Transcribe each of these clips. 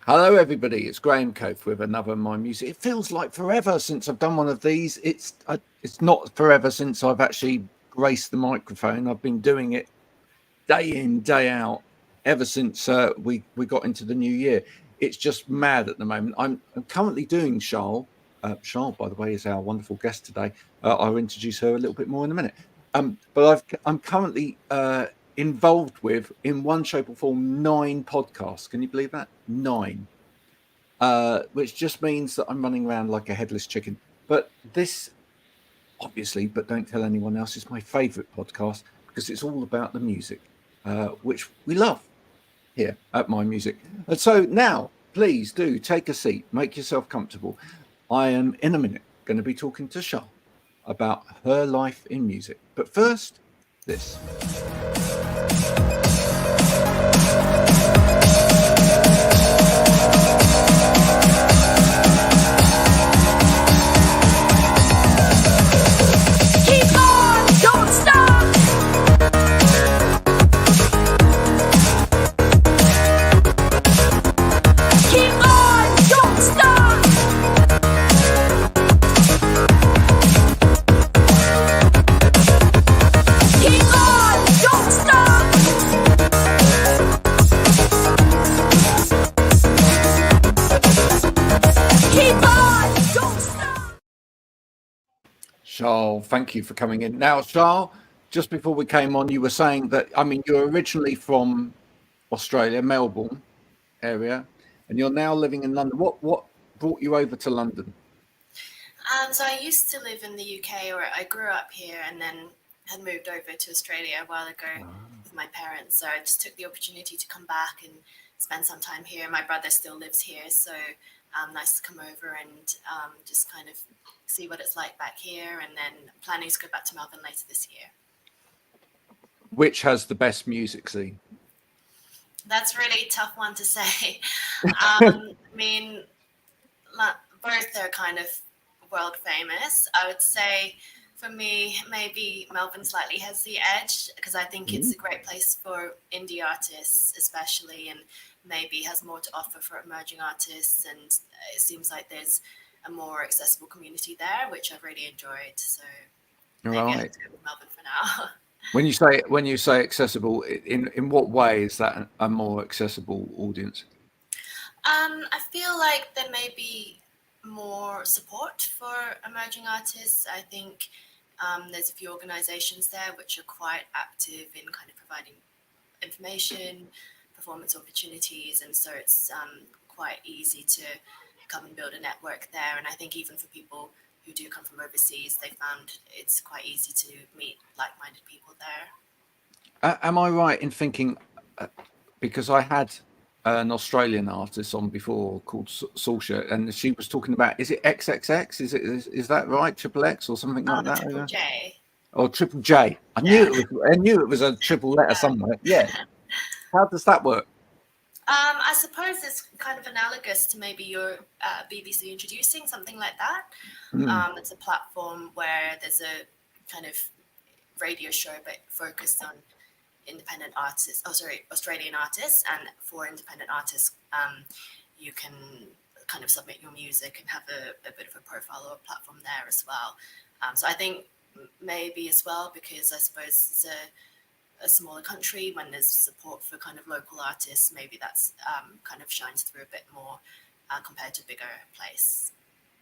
Hello, everybody. It's Graham Coath with another My Music. It feels like forever since I've done one of these. It's not forever since I've actually graced the microphone. I've been doing it day in, day out, ever since we got into the new year. It's just mad at the moment. I'm currently doing Sharl. Sharl, by the way, is our wonderful guest today. I'll introduce her a little bit more in a minute. I'm currently involved with, in one shape or form, 9 podcasts. Can you believe that? 9. Which just means that I'm running around like a headless chicken. But this, obviously, but don't tell anyone else, is my favourite podcast because it's all about the music, which we love here at My Music. And so now, please do take a seat, make yourself comfortable. I am in a minute going to be talking to Sharl about her life in music. But first, this. Sharl, thank you for coming in. Now, Sharl, just before we came on, you were saying that, I mean, you're originally from Australia, Melbourne area, and you're now living in London. What brought you over to London? So I used to live in the UK, or I grew up here, and then had moved over to Australia a while ago with my parents. So I just took the opportunity to come back and spend some time here. My brother still lives here, so nice to come over and just kind of see what it's like back here, and then planning to go back to Melbourne later this year. Which has the best music scene? That's really a tough one to say. I mean, both are kind of world famous. I would say for me, maybe Melbourne slightly has the edge because I think it's a great place for indie artists, especially, and maybe has more to offer for emerging artists. And it seems like there's a more accessible community there, which I've really enjoyed. So maybe I have to go with Melbourne for now. When you say accessible, in what way is that a more accessible audience? I feel like there may be more support for emerging artists. I think there's a few organizations there which are quite active in kind of providing information, performance opportunities, and so it's quite easy to come and build a network there. And I think even for people who do come from overseas, they found it's quite easy to meet like-minded people there. Am I right in thinking, because I had an Australian artist on before called Saoirse, and she was talking about, is it XXX? Is that right? Triple X or something like that? Triple J. Or Triple J. I knew it was a triple letter somewhere. Yeah. How does that work? I suppose it's kind of analogous to maybe your BBC Introducing, something like that. It's a platform where there's a kind of radio show, but focused on independent artists, Australian artists. And for independent artists, you can kind of submit your music and have a bit of a profile or a platform there as well. So I think maybe as well, because I suppose it's a smaller country, when there's support for kind of local artists, maybe that's kind of shines through a bit more compared to a bigger place.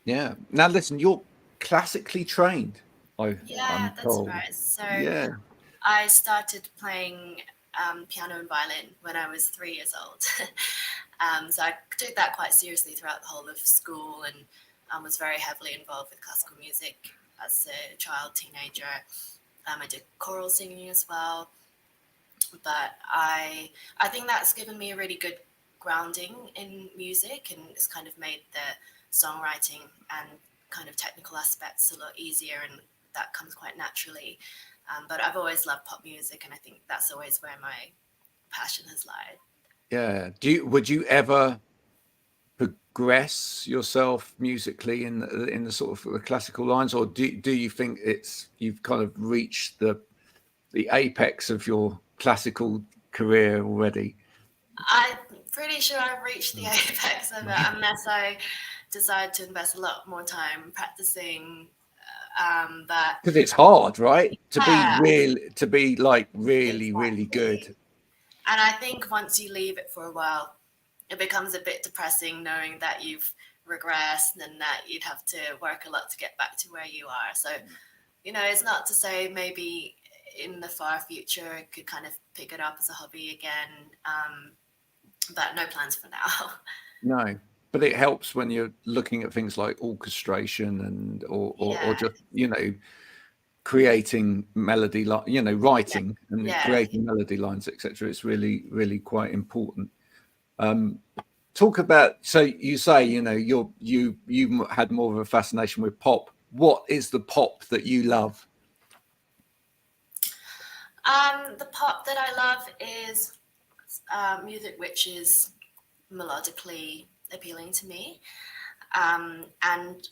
Yeah. Now listen, you're classically trained. That's told. right. So I started playing piano and violin when I was 3 years old. So I took that quite seriously throughout the whole of school, and was very heavily involved with classical music as a child, teenager. I did choral singing as well. But I think that's given me a really good grounding in music, and it's kind of made the songwriting and kind of technical aspects a lot easier, and that comes quite naturally. But I've always loved pop music, and I think that's always where my passion has lied. Yeah. Would you ever progress yourself musically in the sort of the classical lines, or do you think you've kind of reached the apex of your classical career already? For pretty sure I've reached the apex of it, unless I decide to invest a lot more time practicing. But Because it's hard, right? To be yeah, real, to be like really, really exactly. good. And I think once you leave it for a while, it becomes a bit depressing knowing that you've regressed and that you'd have to work a lot to get back to where you are. So, it's not to say maybe in the far future I could kind of pick it up as a hobby again, but no plans for now. No, but it helps when you're looking at things like orchestration and or Yeah, just creating melody, yeah, writing and yeah. creating melody lines, etc. It's really, really quite important. Talk about, so you say you had more of a fascination with pop. What is the pop that you love? The pop that I love is music which is melodically appealing to me, and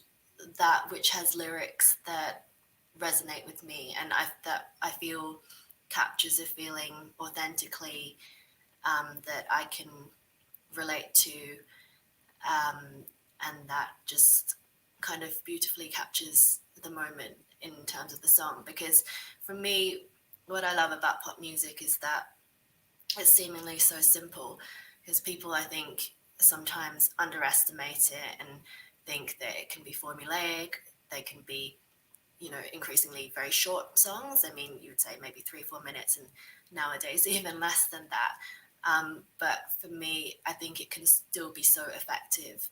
that which has lyrics that resonate with me, and that I feel captures a feeling authentically, that I can relate to, um, and that just kind of beautifully captures the moment in terms of the song. Because for me, what I love about pop music is that it's seemingly so simple, because people, I think, sometimes underestimate it and think that it can be formulaic. They can be, increasingly very short songs. I mean, you would say maybe 3-4 minutes, and nowadays even less than that. But for me, I think it can still be so effective,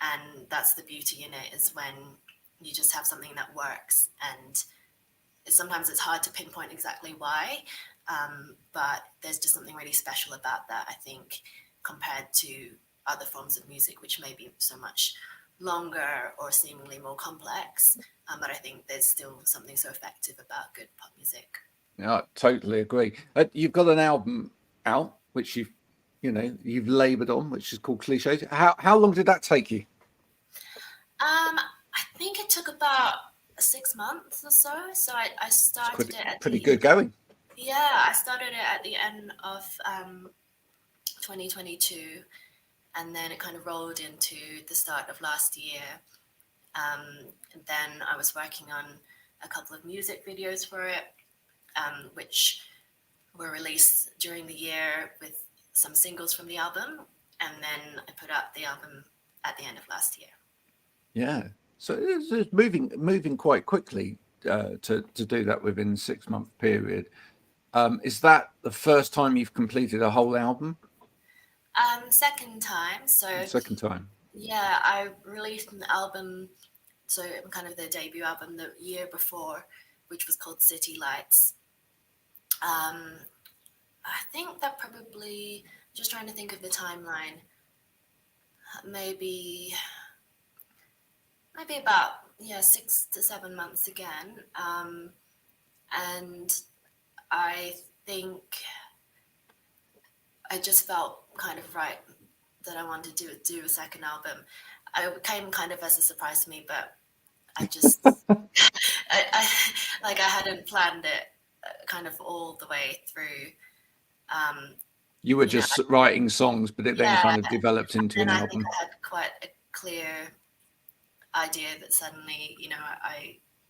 and that's the beauty in it, is when you just have something that works. And sometimes it's hard to pinpoint exactly why, but there's just something really special about that, I think, compared to other forms of music, which may be so much longer or seemingly more complex. But I think there's still something so effective about good pop music. Yeah, I totally agree. You've got an album out which you've laboured on, which is called Clichés. How long did that take you? I think it took about 6 months or so. So I It's started it at pretty good going. I started it at the end of 2022, and then it kind of rolled into the start of last year. And then I was working on a couple of music videos for it, which were released during the year with some singles from the album. And then I put out the album at the end of last year. Yeah. So it's moving quite quickly to do that within a 6 month period. Is that the first time you've completed a whole album? Second time. So Second time. yeah, I released an album, so kind of the debut album the year before, which was called City Lights. I think that probably, just trying to think of the timeline, maybe about 6 to 7 months again. And I think I just felt kind of right that I wanted to do a second album. It came kind of as a surprise to me, but I just I like I hadn't planned it kind of all the way through. Um, You were you know, just writing songs, but it then yeah, kind of developed into and an I think album. I had quite a clear idea that suddenly,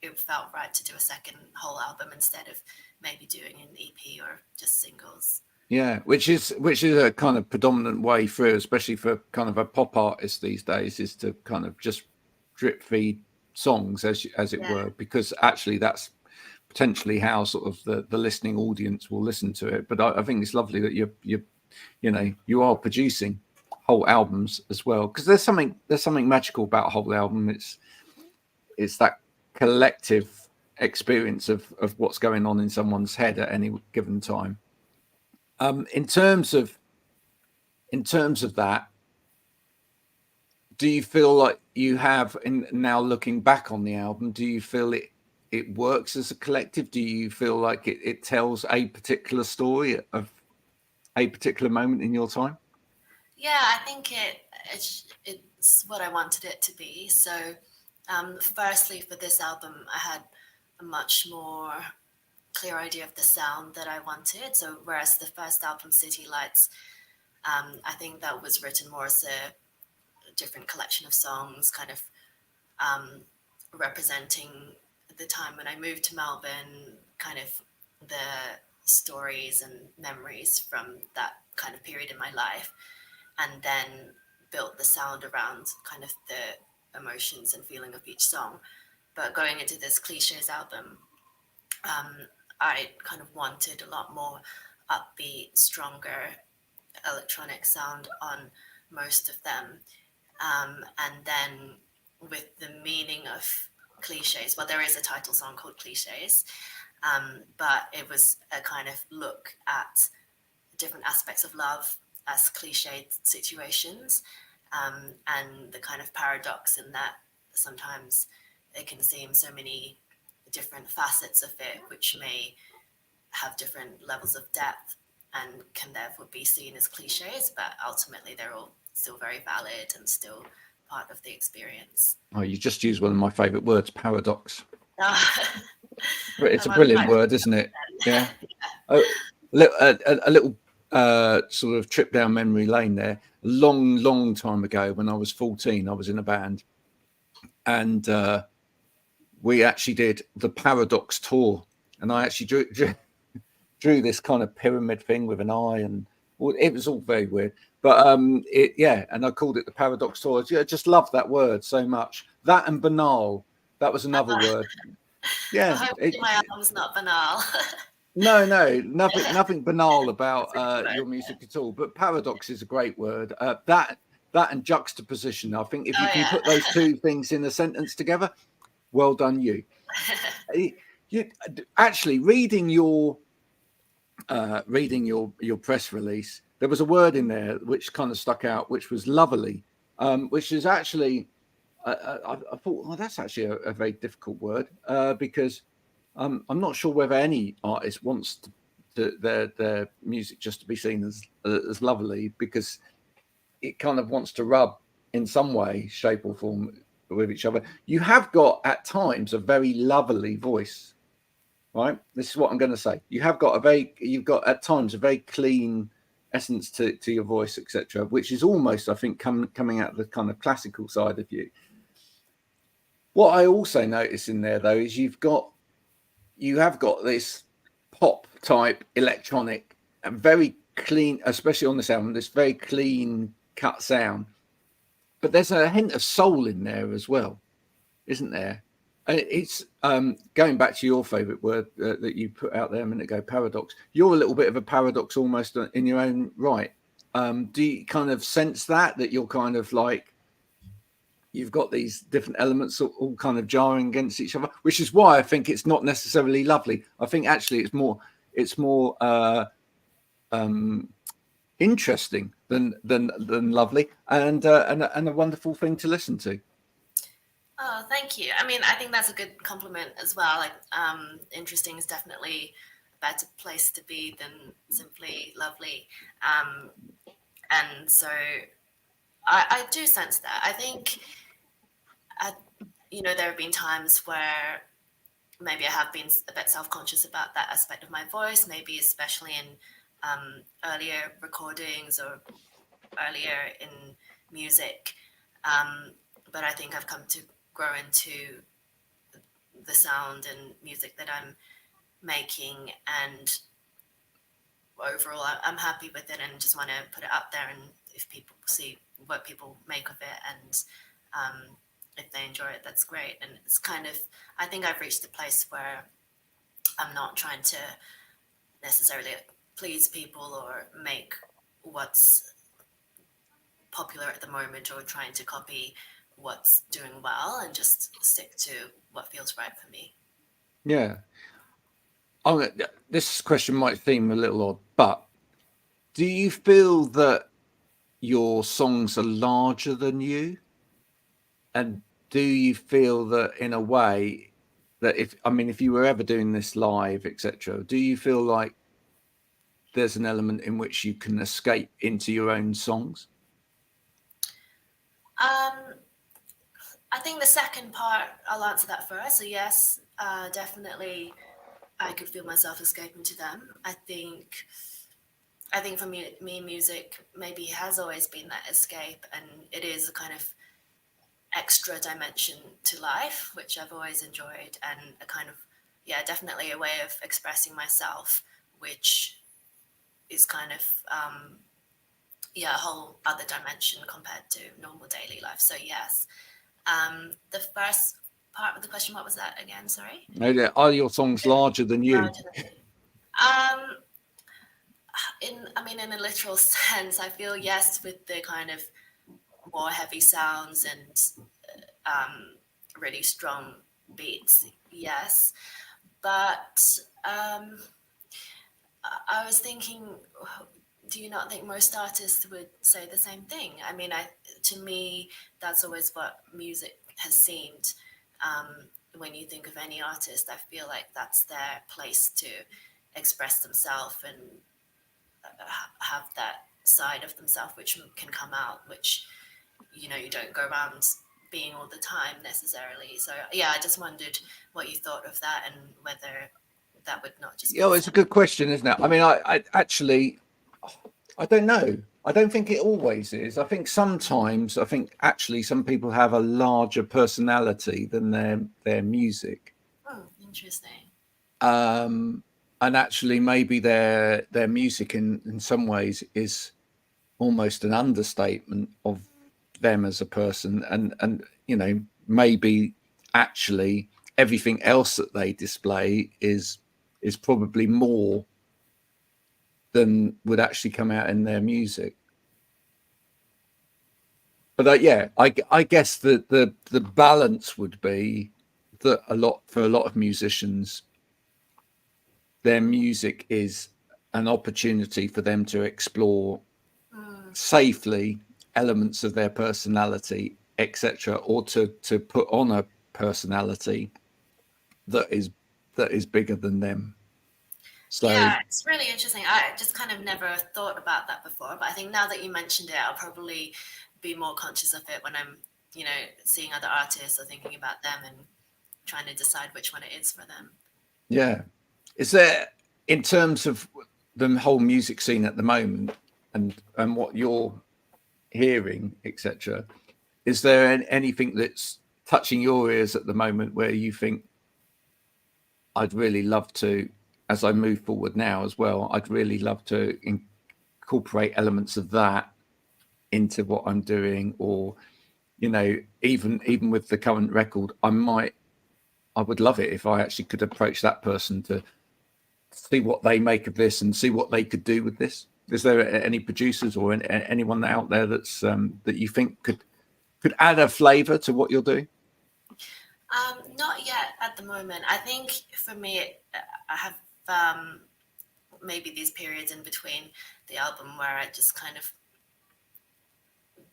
it felt right to do a second whole album instead of maybe doing an EP or just singles. Yeah, which is a kind of predominant way through, especially for kind of a pop artist these days, is to kind of just drip feed songs as it Yeah, were, because actually that's potentially how sort of the listening audience will listen to it. But I think it's lovely that you are producing whole albums as well, because there's something magical about a whole album. It's that collective experience of what's going on in someone's head at any given time. In terms of that, do you feel like you have, in now looking back on the album, do you feel it works as a collective? Do you feel like it tells a particular story of a particular moment in your time? yeah, I think it's what I wanted it to be. So, firstly, for this album, I had a much more clear idea of the sound that I wanted. So, whereas the first album, City Lights, I think that was written more as a different collection of songs, kind of representing the time when I moved to Melbourne, kind of the stories and memories from that kind of period in my life, and then built the sound around kind of the emotions and feeling of each song. But going into this Clichés album, I kind of wanted a lot more upbeat, stronger electronic sound on most of them. And then with the meaning of Clichés, well, there is a title song called Clichés, but it was a kind of look at different aspects of love as cliched situations, and the kind of paradox in that sometimes it can seem so many different facets of it, which may have different levels of depth and can therefore be seen as cliches, but ultimately they're all still very valid and still part of the experience. Oh, you just used one of my favourite words, paradox. It's a I'm brilliant word, isn't it? Yeah. A little sort of trip down memory lane there. A long time ago, when I was 14, I was in a band, and we actually did the Paradox tour, and I actually drew this kind of pyramid thing with an eye, and well, it was all very weird. But and I called it the Paradox tour. I just love that word so much. That and banal. That was another word. Yeah. Hopefully my album's not banal. No, nothing banal about your music at all. But paradox is a great word. That and juxtaposition. I think if you can put those two things in a sentence together, well done, you. You actually reading your press release. There was a word in there which kind of stuck out, which was lovely, which is actually I thought, oh, that's actually a very difficult word because I'm not sure whether any artist wants their music just to be seen as lovely, because it kind of wants to rub in some way, shape, or form with each other. You have got at times a very lovely voice, right? This is what I'm going to say. You've got at times a very clean essence to your voice, etc., which is almost, I think, coming out of the kind of classical side of you. What I also notice in there, though, is you have got this pop type electronic and very clean, especially on this album, this very clean cut sound. But there's a hint of soul in there as well, isn't there? And it's going back to your favourite word that you put out there a minute ago, paradox. You're a little bit of a paradox almost in your own right. Do you kind of sense that you're kind of like, you've got these different elements all kind of jarring against each other, which is why I think it's not necessarily lovely. I think actually it's more interesting than lovely, and a wonderful thing to listen to. Oh, thank you. I mean, I think that's a good compliment as well. Like, interesting is definitely a better place to be than simply lovely. And so I do sense that. I think, there have been times where maybe I have been a bit self-conscious about that aspect of my voice, maybe especially in earlier recordings or earlier in music. But I think I've come to grow into the sound and music that I'm making, and overall I'm happy with it and just want to put it out there, and if people see what people make of it, and if they enjoy it, that's great. And it's kind of, I think I've reached a place where I'm not trying to necessarily please people or make what's popular at the moment or trying to copy what's doing well, and just stick to what feels right for me. Yeah. This question might seem a little odd, but do you feel that your songs are larger than you? And do you feel that in a way that if you were ever doing this live, etc., do you feel like there's an element in which you can escape into your own songs? I think the second part, I'll answer that first. So yes, definitely I could feel myself escaping to them. I think I think for me, music maybe has always been that escape, and it is a kind of extra dimension to life, which I've always enjoyed, and a kind of, yeah, definitely a way of expressing myself, which is kind of, yeah, a whole other dimension compared to normal daily life. So yes, the first part of the question, what was that again? Sorry. Are your songs larger than you? Larger than me. Um, I mean, in a literal sense, I feel yes, with the kind of more heavy sounds and really strong beats, yes. But I was thinking, do you not think most artists would say the same thing? I mean, to me, that's always what music has seemed. When you think of any artist, I feel like that's their place to express themselves and have that side of themselves which can come out, which, you know, you don't go around being all the time necessarily. So yeah, I just wondered what you thought of that and whether that would not just be It's a good question, isn't it? I mean, I actually, I don't know. I don't think it always is. I think sometimes, I think actually some people have a larger personality than their music. Oh, interesting. And actually maybe their music in some ways is almost an understatement of them as a person, and you know, maybe actually everything else that they display is probably more than would actually come out in their music. But yeah, I guess that the balance would be that for a lot of musicians, their music is an opportunity for them to explore safely elements of their personality, etc., or to put on a personality that is bigger than them. So Yeah, it's really interesting. I just kind of never thought about that before, but I think now that you mentioned it, I'll probably be more conscious of it when I'm, you know, seeing other artists or thinking about them and trying to decide which one it is for them. yeah, is there, in terms of the whole music scene at the moment and what you're hearing, etc., is there anything that's touching your ears at the moment where you think I'd really love to, as I move forward now as well, I'd really love to incorporate elements of that into what I'm doing, or you know, even with the current record, I would love it if I actually could approach that person to see what they make of this and see what they could do with this. Is there any producers or anyone out there that's that you think could add a flavour to what you're doing? Not yet at the moment. I think for me, I have maybe these periods in between the album where I just kind of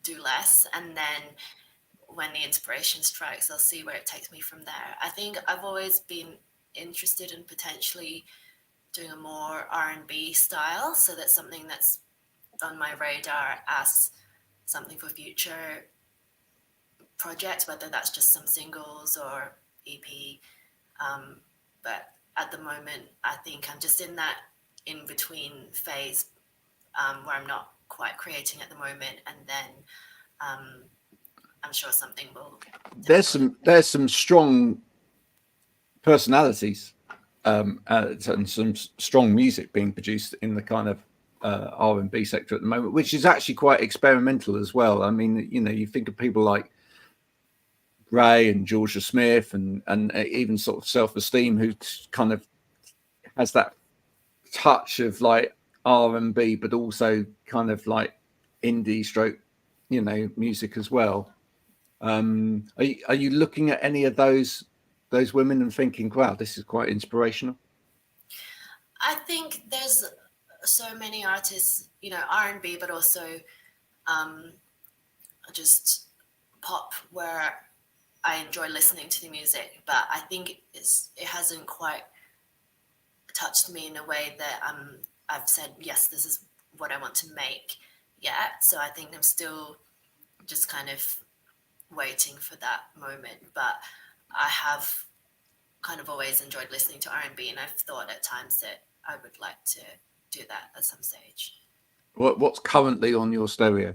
do less, and then when the inspiration strikes, I'll see where it takes me from there. I think I've always been interested in potentially doing a more R&B style, so that's something that's on my radar as something for future projects, whether that's just some singles or EP. But at the moment, I think I'm just in that in between phase where I'm not quite creating at the moment, and then I'm sure something will. There's some strong personalities and some strong music being produced in the kind of R&B sector at the moment, which is actually quite experimental as well. I mean, you know, you think of people like Ray and Georgia Smith and even sort of Self-Esteem, who kind of has that touch of like R&B, but also kind of like indie stroke, you know, music as well. Are you looking at any of those women and thinking, wow, this is quite inspirational? I think there's so many artists, you know, R&B, but also just pop, where I enjoy listening to the music. But I think it hasn't quite touched me in a way that I've said, yes, this is what I want to make yet. So I think I'm still just kind of waiting for that moment. But I have kind of always enjoyed listening to R&B, and I've thought at times that I would like to do that at some stage. What's currently on your stereo?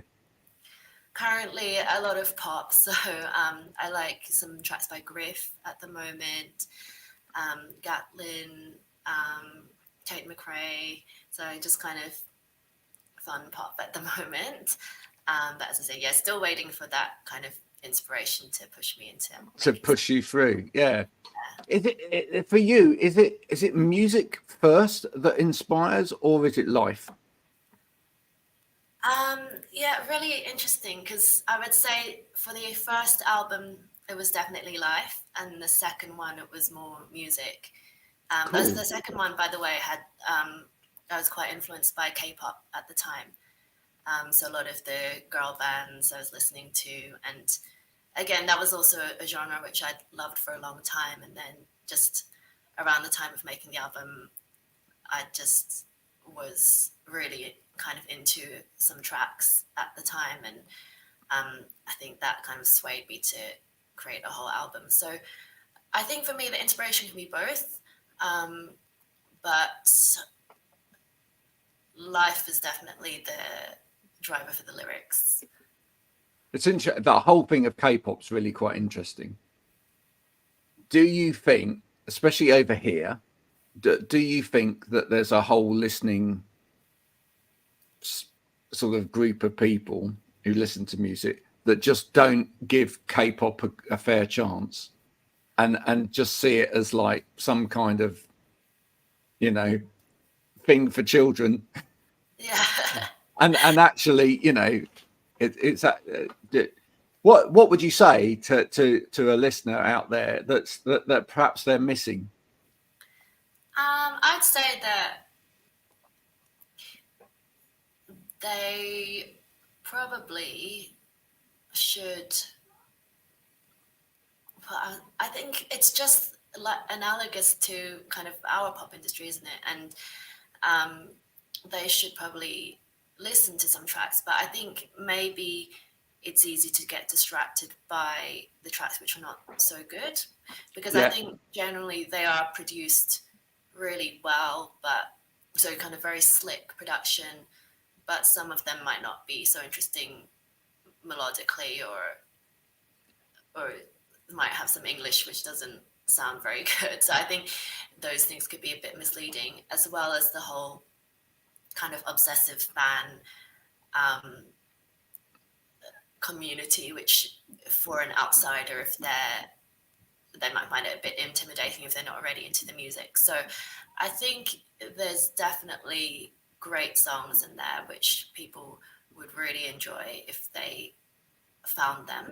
Currently, a lot of pop. So I like some tracks by Griff at the moment, Gatlin, Tate McRae. So just kind of fun pop at the moment. But as I say, yeah, still waiting for that kind of inspiration to push me into To making push you through, yeah. Is it for you? Is it music first that inspires, or is it life? Yeah, really interesting because I would say for the first album, it was definitely life, and the second one, it was more music. As Cool. the second one, by the way, had I was quite influenced by K-pop at the time. So a lot of the girl bands I was listening to, and again, that was also a genre which I'd loved for a long time. And then just around the time of making the album, I just was really kind of into some tracks at the time, and I think that kind of swayed me to create a whole album. So I think for me, the inspiration can be both, but life is definitely the driver for the lyrics. It's interesting. The whole thing of K-pop's really quite interesting. Do you think, especially over here, do you think that there's a whole listening sort of group of people who listen to music that just don't give K-pop a fair chance, and just see it as like some kind of, you know, thing for children, Yeah. and actually, you know, it's that. What would you say to a listener out there that perhaps they're missing? I'd say that they probably should. I think it's just like analogous to kind of our pop industry, isn't it? And they should probably listen to some tracks, but I think maybe it's easy to get distracted by the tracks which are not so good, because I Yeah, think generally they are produced really well, but so kind of very slick production, but some of them might not be so interesting melodically, or might have some English which doesn't sound very good. So I think those things could be a bit misleading, as well as the whole kind of obsessive fan community, which for an outsider, if they might find it a bit intimidating if they're not already into the music. So I think there's definitely great songs in there which people would really enjoy if they found them.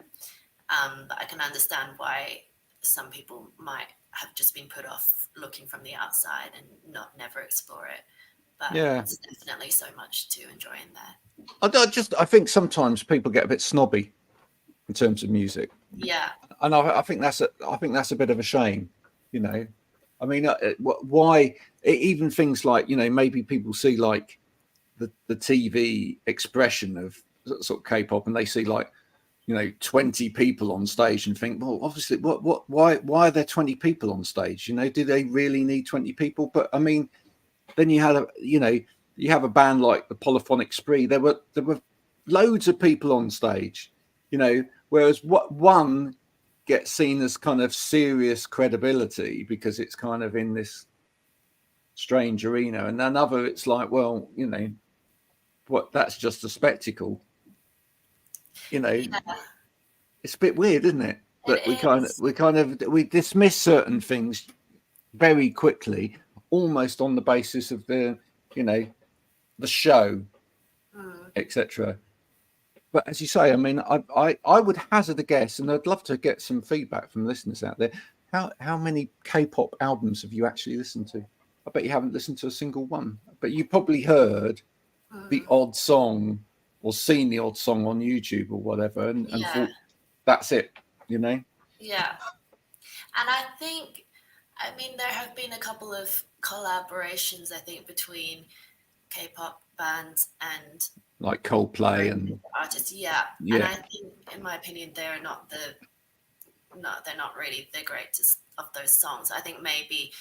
But I can understand why some people might have just been put off looking from the outside and not never explore it. But yeah. there's definitely so much to enjoy in there. I think sometimes people get a bit snobby in terms of music, Yeah. and I think that's a bit of a shame. You know, I mean, why even things like, you know, maybe people see like the TV expression of sort of K-pop, and they see like, you know, 20 people on stage and think, well, obviously, why are there 20 people on stage? You know, do they really need 20 people? But I mean, then you have a band like the Polyphonic Spree. There were loads of people on stage, you know, whereas what one gets seen as kind of serious credibility because it's kind of in this strange arena, and another it's like, well, you know, what, that's just a spectacle, you know. Yeah, It's a bit weird, isn't it? That it is. we dismiss certain things very quickly, almost on the basis of the, you know, the show, Mm. etc. But as you say, I mean, I would hazard a guess, and I'd love to get some feedback from listeners out there. How many K-pop albums have you actually listened to? I bet you haven't listened to a single one. But you probably heard the Mm. odd song or seen the odd song on YouTube or whatever, and Yeah, thought that's it, you know? yeah. And I think, I mean, there have been a couple of collaborations, I think, between K-pop bands and Like Coldplay very and big artists. Yeah, and yeah, I think, in my opinion, they're not really the greatest of those songs. I think maybe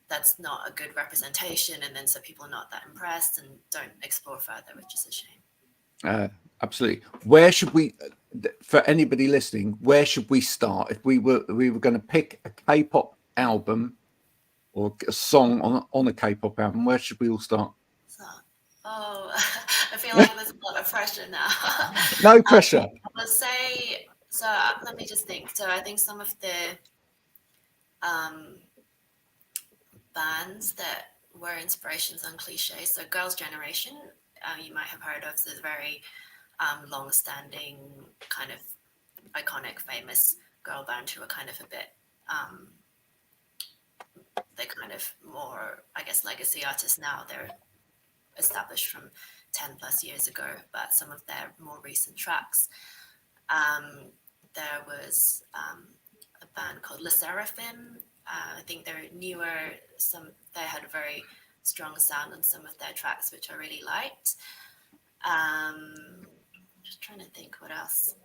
that's not a good representation, and then so people are not that impressed and don't explore further, which is a shame. Absolutely. Where should we, for anybody listening, where should we start if we were going to pick a K-pop album or a song on a K-pop album? Where should we all start? So, I feel like there's a lot of pressure now. No pressure. I would say, so let me just think. So I think some of the bands that were inspirations on Clichés, so Girls' Generation, you might have heard of, is a very long-standing, kind of iconic, famous girl band who are kind of a bit, they're kind of more, I guess, legacy artists now. They're established from 10 plus years ago, but some of their more recent tracks, there was a band called Le Seraphim. I think they're newer. They had a very strong sound on some of their tracks, which I really liked. Just trying to think what else.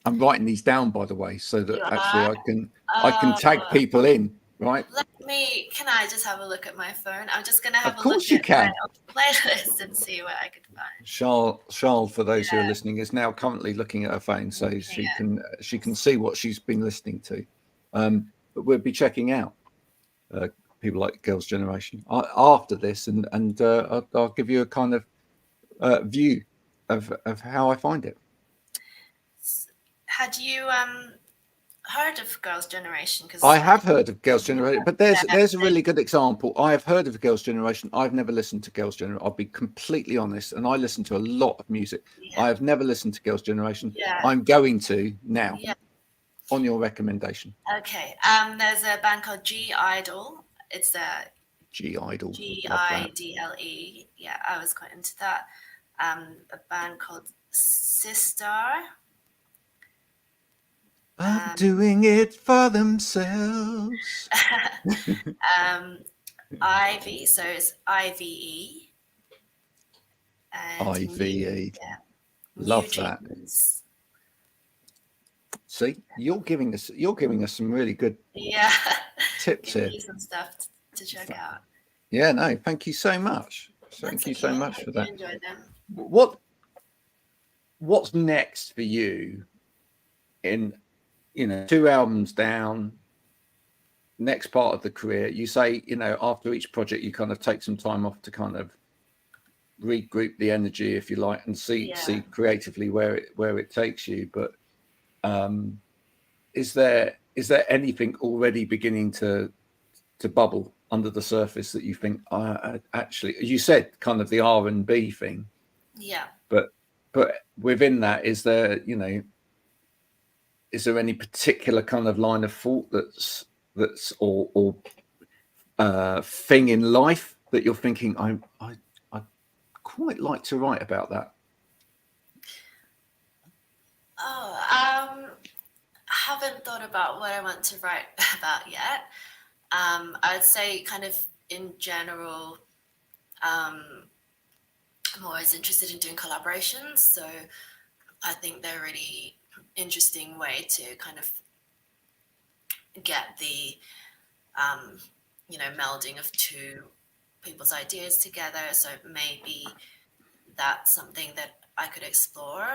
I'm writing these down, by the way, so that actually I can tag people in. Right. Can I just have a look at my phone? I'm just going to have a look at my playlist and see what I could find. Sharl, for those who are listening, is now currently looking at her phone, so she can see what she's been listening to. But we'll be checking out people like Girls' Generation after this, and I'll give you a kind of view of how I find it. Had you heard of Girls' Generation? Because I have heard of Girls' Generation, but there's a really good example. I have heard of Girls' Generation. I've never listened to Girls' Generation. I'll be completely honest, and I listen to a lot of music. I have never listened to Girls' Generation. I'm going to now on your recommendation. Okay. There's a band called G Idol. It's a G-Idle. G-I-D-L-E. Yeah, I was quite into that. A band called Sistar. Doing it for themselves. Ivy, so it's IVE. IVE. Yeah. Love that. See, you're giving us some really good tips here. Some stuff to check out. Yeah, no, thank you so much. Thank you so much for that. Enjoyed them. What's next for you in 2 albums down, next part of the career? You say, after each project you kind of take some time off to kind of regroup the energy, if you like, and see creatively where it takes you. But is there anything already beginning to bubble under the surface that you think actually, you said kind of the R&B thing, but within that, is there any particular kind of line of thought that's or thing in life that you're thinking, I quite like to write about that? I haven't thought about what I want to write about yet. I'd say kind of in general, I'm always interested in doing collaborations. So I think they're a really interesting way to kind of get the, melding of two people's ideas together. So maybe that's something that I could explore.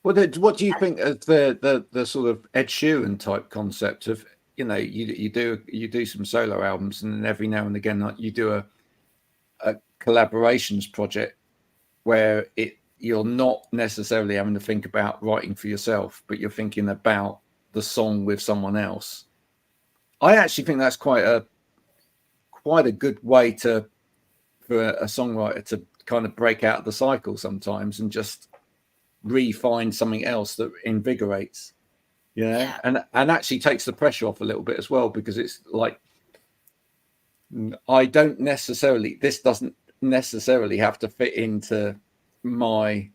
What do you think of the sort of Ed Sheeran type concept of, you do some solo albums, and then every now and again you do a collaborations project where you're not necessarily having to think about writing for yourself, but you're thinking about the song with someone else. I actually think that's quite a good way for a songwriter to kind of break out of the cycle sometimes and just re-find something else that invigorates, and actually takes the pressure off a little bit as well, because it's like, this doesn't necessarily have to fit into my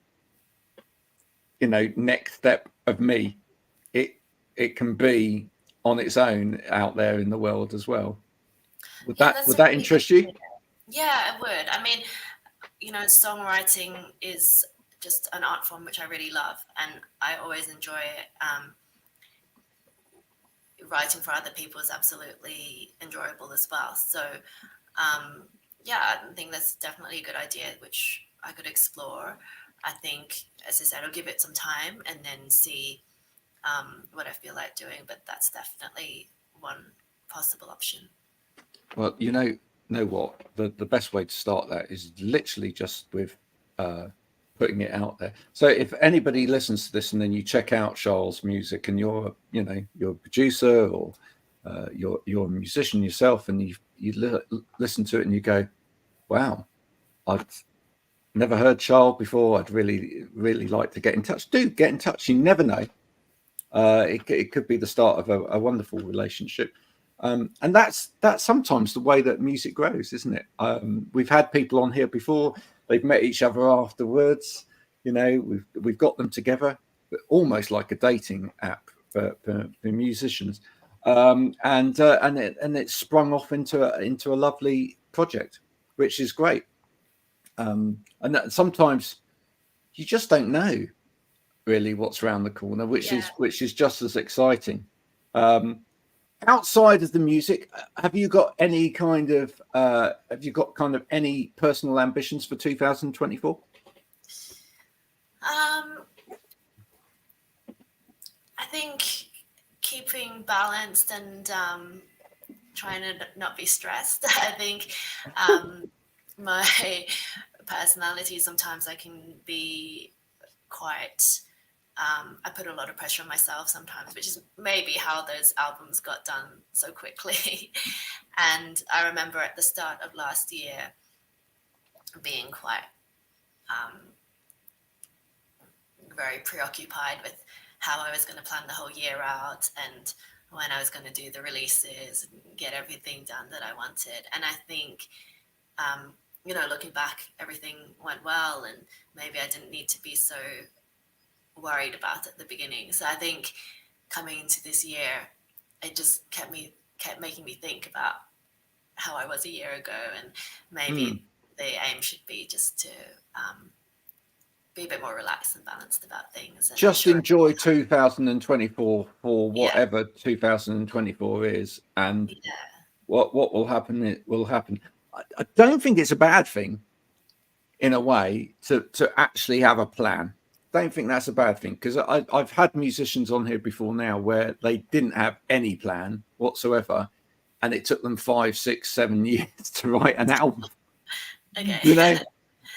next step of me. It can be on its own out there in the world as well. Would that interest you? Yeah, it would. I mean, songwriting is just an art form which I really love, and I always enjoy it. writing for other people is absolutely enjoyable as well. So yeah, I think that's definitely a good idea, which I could explore. I think, as I said, I'll give it some time and then see what I feel like doing. But that's definitely one possible option. Well, know what? The best way to start that is literally just with putting it out there. So if anybody listens to this and then you check out Sharl's music and you're a producer or you're a musician yourself and you listen to it and you go, wow, I've never heard Sharl before. I'd really like to get in touch. Do get in touch. You never know. It could be the start of a wonderful relationship. And that's sometimes the way that music grows, isn't it? We've had people on here before. They've met each other afterwards. We've got them together, almost like a dating app for musicians. And it sprung off into a lovely project, which is great. And sometimes you just don't know really what's around the corner, which is just as exciting. Outside of the music, have you got any personal ambitions for 2024? I think keeping balanced and trying to not be stressed. I think my personality, sometimes I can be quite I put a lot of pressure on myself sometimes, which is maybe how those albums got done so quickly. And I remember at the start of last year being quite very preoccupied with how I was going to plan the whole year out and when I was going to do the releases and get everything done that I wanted. And I think, looking back, everything went well, and maybe I didn't need to be so worried about at the beginning. So I think coming into this year, it just kept making me think about how I was a year ago, and maybe the aim should be just to be a bit more relaxed and balanced about things. And just enjoy 2024 for whatever 2024 is, and what will happen, it will happen. I don't think it's a bad thing, in a way, to actually have a plan. Don't think that's a bad thing, because I've had musicians on here before now where they didn't have any plan whatsoever, and it took them 5, 6, 7 years to write an album. Okay.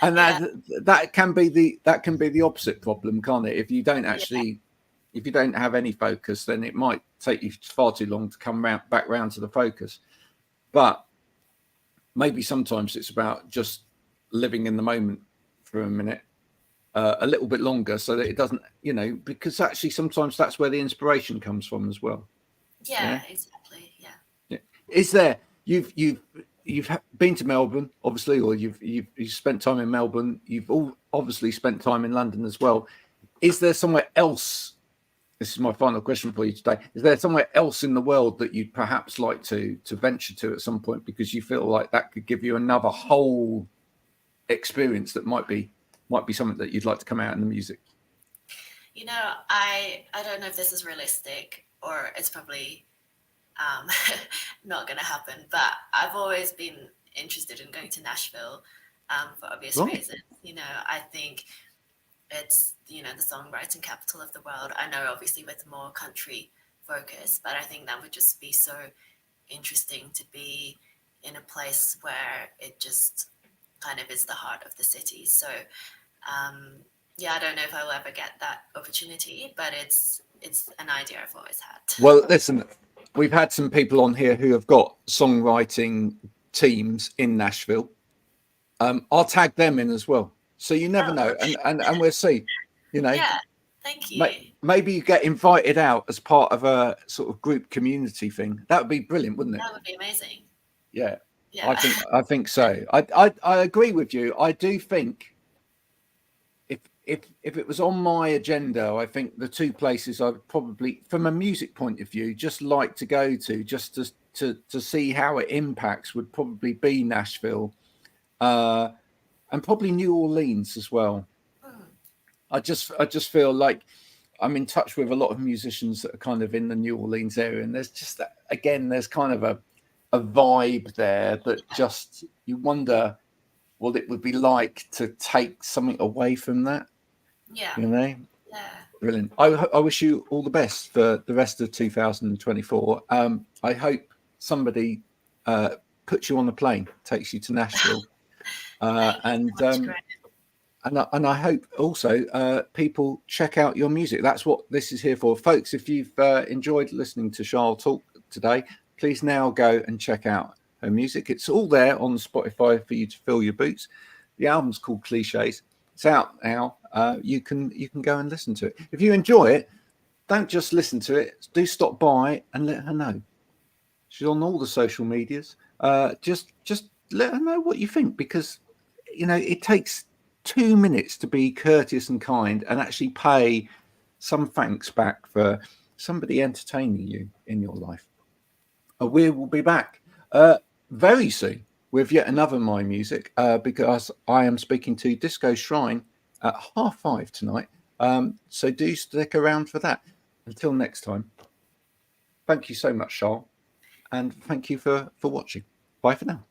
And that can be the opposite problem, can't it? If you don't if you don't have any focus, then it might take you far too long to come back round to the focus. But maybe sometimes it's about just living in the moment for a minute, a little bit longer, so that it doesn't, because actually sometimes that's where the inspiration comes from as well. Yeah, exactly. Yeah. Is there, you've been to Melbourne, obviously, or you've spent time in Melbourne. You've all obviously spent time in London as well. Is there somewhere else? This is my final question for you today. Is there somewhere else in the world that you'd perhaps like to venture to at some point, because you feel like that could give you another whole experience that might be something that you'd like to come out in the music? I don't know if this is realistic, or it's probably not going to happen, but I've always been interested in going to Nashville for obvious reasons. I think it's, the songwriting capital of the world. I know, obviously, with more country focus, but I think that would just be so interesting to be in a place where it just kind of is the heart of the city. So, I don't know if I will ever get that opportunity, but it's an idea I've always had. Well, listen, we've had some people on here who have got songwriting teams in Nashville. I'll tag them in as well. So you never know, and we'll see. Yeah, thank you. Maybe you get invited out as part of a sort of group community thing. That would be brilliant, wouldn't it? That would be amazing. Yeah. I think so. I agree with you. I do think if it was on my agenda, I think the two places I would probably, from a music point of view, just like to go to, just to see how it impacts, would probably be Nashville, and probably New Orleans as well. I just feel like I'm in touch with a lot of musicians that are kind of in the New Orleans area, and there's just that, again, there's kind of a vibe there that just, you wonder what it would be like to take something away from that. Yeah. You know? Yeah. Brilliant. I wish you all the best for the rest of 2024. I hope somebody puts you on the plane, takes you to Nashville, and I hope also people check out your music. That's what this is here for, folks. If you've enjoyed listening to Sharl talk today, please now go and check out her music. It's all there on Spotify for you to fill your boots. The album's called Clichés. It's out now. You can go and listen to it. If you enjoy it, don't just listen to it. Do stop by and let her know. She's on all the social medias. Just let her know what you think, because it takes 2 minutes to be courteous and kind and actually pay some thanks back for somebody entertaining you in your life. We will be back very soon with yet another My Music, because I am speaking to Disco Shrine at 5:30 tonight. So do stick around for that. Until next time, thank you so much, Sharl, and thank you for watching. Bye for now.